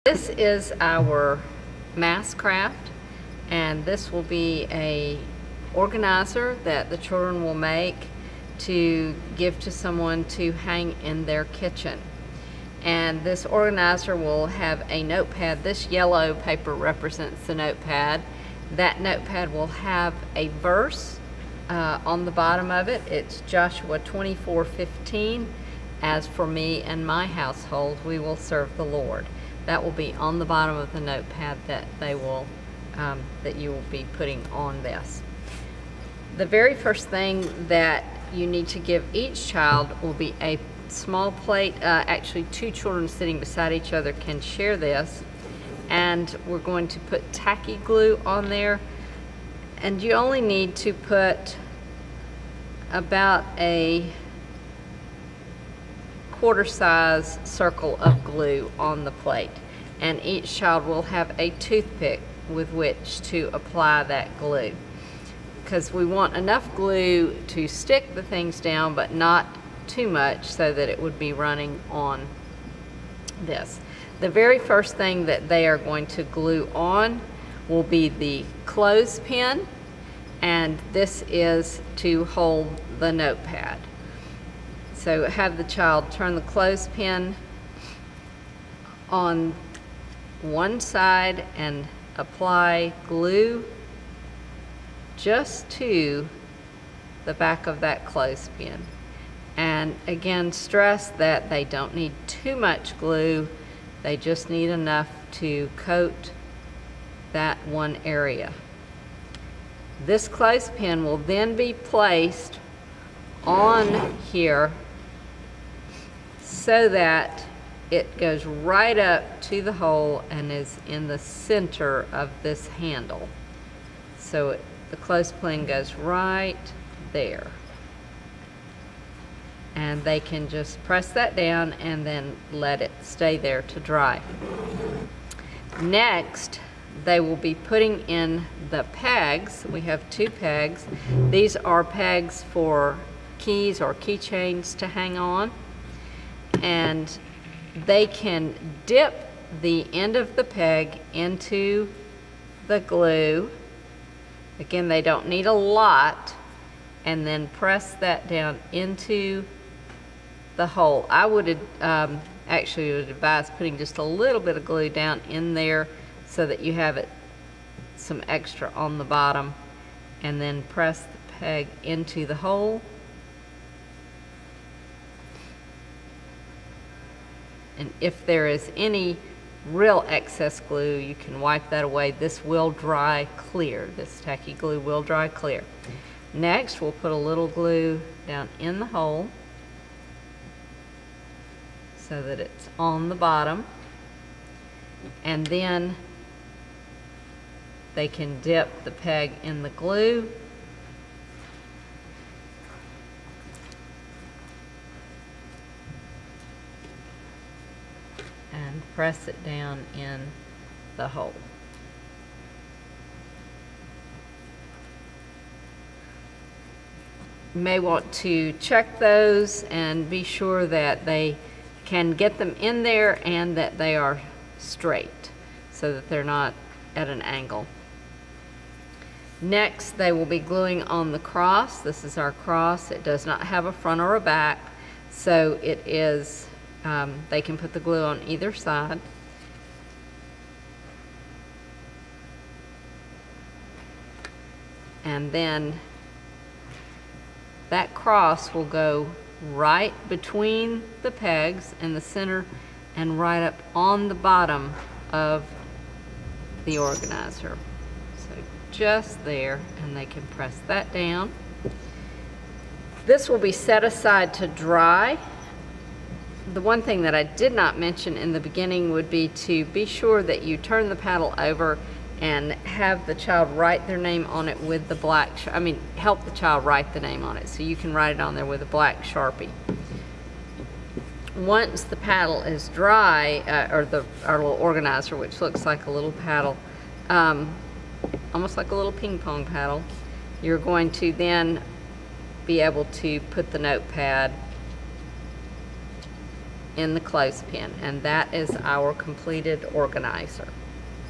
This is our mass craft, and this will be a organizer that the children will make to give to someone to hang in their kitchen. And this organizer will have a notepad. This yellow paper represents the notepad. That notepad will have a verse on the bottom of it. It's Joshua 24:15. As for me and my household, we will serve the Lord. That will be on the bottom of the notepad that that you will be putting on this. The very first thing that you need to give each child will be a small plate. Actually, two children sitting beside each other can share this. And we're going to put tacky glue on there. And you only need to put about a quarter-size circle of glue on the plate, and each child will have a toothpick with which to apply that glue, because we want enough glue to stick the things down but not too much so that it would be running on this. The very first thing that they are going to glue on will be the clothespin, and this is to hold the notepad. So have the child turn the clothespin on one side and apply glue just to the back of that clothespin. And again, stress that they don't need too much glue. They just need enough to coat that one area. This clothespin will then be placed on here so that it goes right up to the hole and is in the center of this handle. So the clothespin goes right there. And they can just press that down and then let it stay there to dry. Next, they will be putting in the pegs. We have two pegs. These are pegs for keys or keychains to hang on. And they can dip the end of the peg into the glue. Again, they don't need a lot, and then press that down into the hole. I would actually advise putting just a little bit of glue down in there so that you have some extra on the bottom, and then press the peg into the hole. And if there is any real excess glue, you can wipe that away. This will dry clear. This tacky glue will dry clear. Next, we'll put a little glue down in the hole so that it's on the bottom. And then they can dip the peg in the glue. And press it down in the hole. You may want to check those and be sure that they can get them in there and that they are straight so that they're not at an angle. Next, they will be gluing on the cross. This is our cross. It does not have a front or a back, so it is they can put the glue on either side. And then that cross will go right between the pegs in the center and right up on the bottom of the organizer. So just there, and they can press that down. This will be set aside to dry. The one thing that I did not mention in the beginning would be to be sure that you turn the paddle over and have the child write their name on it with the black, help the child write the name on it so you can write it on there with a black Sharpie. Once the paddle is dry, our little organizer, which looks like a little paddle, almost like a little ping pong paddle, you're going to then be able to put the notepad in the clothespin, and that is our completed organizer.